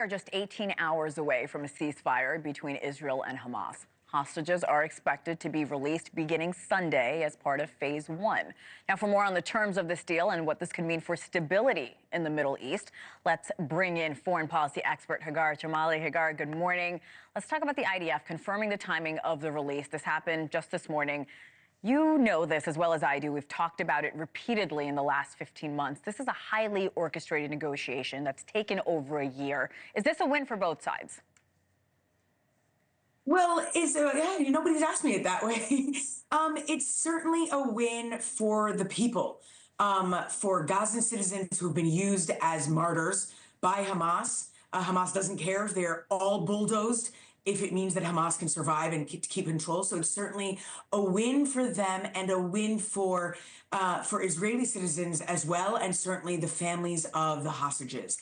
Are just 18 hours away from a ceasefire between Israel and Hamas. Hostages are expected to be released beginning Sunday as part of phase one. Now, for more on the terms of this deal and what this could mean for stability in the Middle East, let's bring in foreign policy expert Hagar Chemali. Hagar, good morning. Let's talk about the IDF confirming the timing of the release. This happened just this morning. You know this as well as I do. We've talked about it repeatedly in the last 15 months. This is a highly orchestrated negotiation that's taken over a year. Is this a win for both sides? Well, nobody's asked me it that way. It's certainly a win for the people, for Gazan citizens who've been used as martyrs by Hamas. Hamas doesn't care if they're all bulldozed, if it means that Hamas can survive and keep control. So it's certainly a win for them and a win for Israeli citizens as well, and certainly the families of the hostages.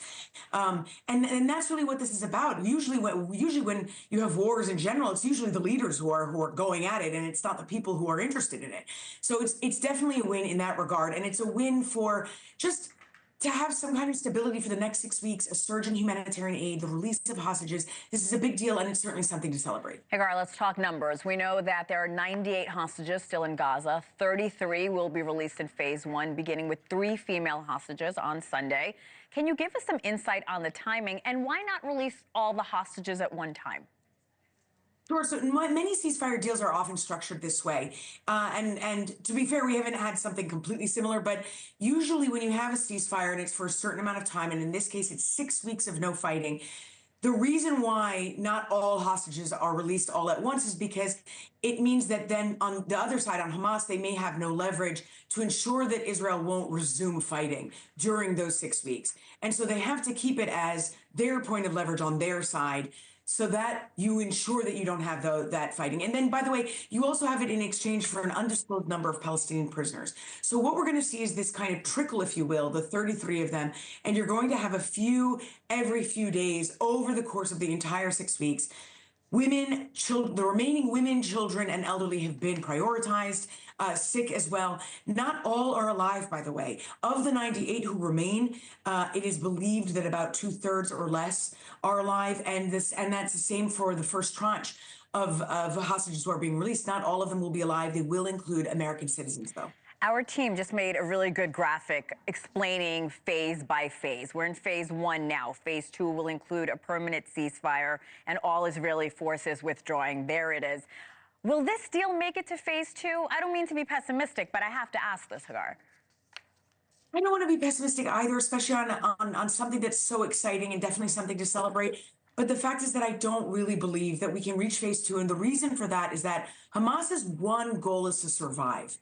And that's really what this is about. Usually when you have wars in general, it's usually the leaders who are going at it, and it's not the people who are interested in it. So it's definitely a win in that regard, and it's a win for just to have some kind of stability for the next 6 weeks, a surge in humanitarian aid, the release of hostages. This is a big deal, and it's certainly something to celebrate. Hagar, let's talk numbers. We know that there are 98 hostages still in Gaza. 33 will be released in phase one, beginning with 3 female hostages on Sunday. Can you give us some insight on the timing, and why not release all the hostages at one time? Sure. So many ceasefire deals are often structured this way. And to be fair, we haven't had something completely similar, but usually when you have a ceasefire and it's for a certain amount of time, and in this case, it's 6 weeks of no fighting, the reason why not all hostages are released all at once is because it means that then on the other side, on Hamas, they may have no leverage to ensure that Israel won't resume fighting during those 6 weeks. And so they have to keep it as their point of leverage on their side, so that you ensure that you don't have that fighting. And then, by the way, you also have it in exchange for an undisclosed number of Palestinian prisoners. So what we're going to see is this kind of trickle, if you will, the 33 of them, and you're going to have a few every few days over the course of the entire 6 weeks. Women, children, the remaining women, children, and elderly have been prioritized, sick as well. Not all are alive, by the way. Of the 98 who remain, it is believed that about 2/3 or less are alive, and that's the same for the first tranche of hostages who are being released. Not all of them will be alive. They will include American citizens, though. Our team just made a really good graphic explaining phase by phase. We're in phase one now. Phase two will include a permanent ceasefire and all Israeli forces withdrawing. There it is. Will this deal make it to phase two? I don't mean to be pessimistic, but I have to ask this, Hagar. I don't want to be pessimistic either, especially on something that's so exciting and definitely something to celebrate. But the fact is that I don't really believe that we can reach phase two. And the reason for that is that Hamas's one goal is to survive.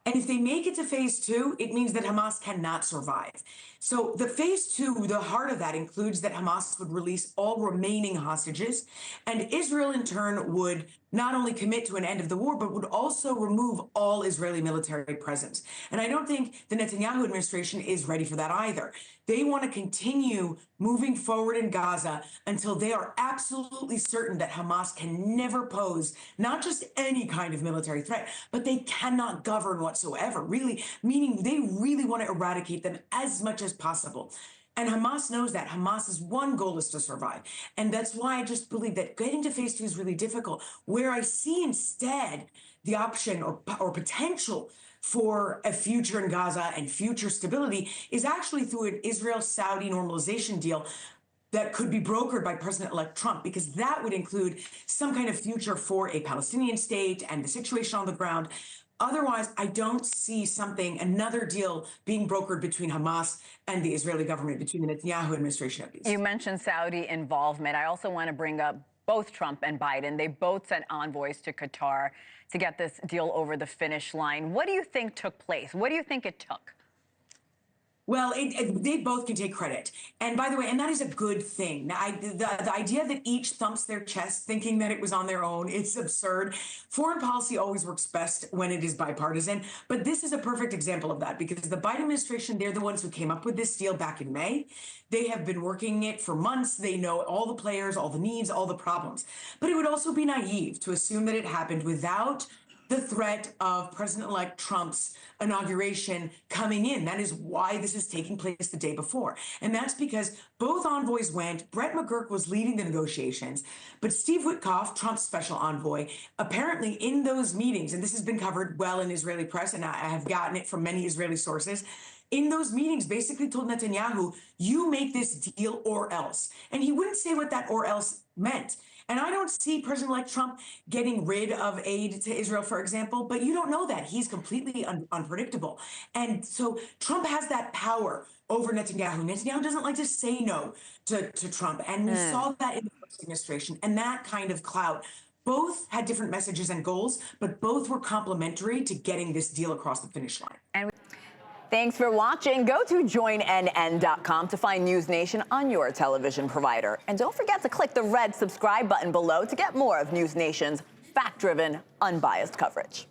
And if they make it to phase two, it means that Hamas cannot survive. So the phase two, the heart of that includes that Hamas would release all remaining hostages, and Israel in turn would not only commit to an end of the war, but would also remove all Israeli military presence. And I don't think the Netanyahu administration is ready for that either. They want to continue moving forward in Gaza until they are absolutely certain that Hamas can never pose not just any kind of military threat, but they cannot govern whatsoever, really, meaning they really want to eradicate them as much as possible. And Hamas knows that. Hamas's one goal is to survive. And that's why I just believe that getting to phase two is really difficult. Where I see instead the option or potential for a future in Gaza and future stability is actually through an Israel-Saudi normalization deal that could be brokered by President-elect Trump, because that would include some kind of future for a Palestinian state and the situation on the ground. Otherwise, I don't see another deal being brokered between Hamas and the Israeli government, between the Netanyahu administration at least. You mentioned Saudi involvement. I also want to bring up both Trump and Biden. They both sent envoys to Qatar to get this deal over the finish line. What do you think took place? What do you think it took? Well, they both can take credit. And by the way, and that is a good thing. Now, the idea that each thumps their chest thinking that it was on their own, it's absurd. Foreign policy always works best when it is bipartisan. But this is a perfect example of that, because the Biden administration, they're the ones who came up with this deal back in May. They have been working it for months. They know all the players, all the needs, all the problems. But it would also be naive to assume that it happened without the threat of President-elect Trump's inauguration coming in. That is why this is taking place the day before. And that's because both envoys went. Brett McGurk was leading the negotiations, but Steve Witkoff, Trump's special envoy, apparently in those meetings, and this has been covered well in Israeli press, and I have gotten it from many Israeli sources, in those meetings basically told Netanyahu, you make this deal or else. And he wouldn't say what that or else meant. And I don't see President-elect Trump getting rid of aid to Israel, for example, but you don't know that. He's completely unpredictable. And so Trump has that power over Netanyahu. Netanyahu doesn't like to say no to Trump. And we saw that in the first administration, and that kind of clout. Both had different messages and goals, but both were complementary to getting this deal across the finish line. And thanks for watching. Go to joinnn.com to find NewsNation on your television provider. And don't forget to click the red subscribe button below to get more of NewsNation's fact-driven, unbiased coverage.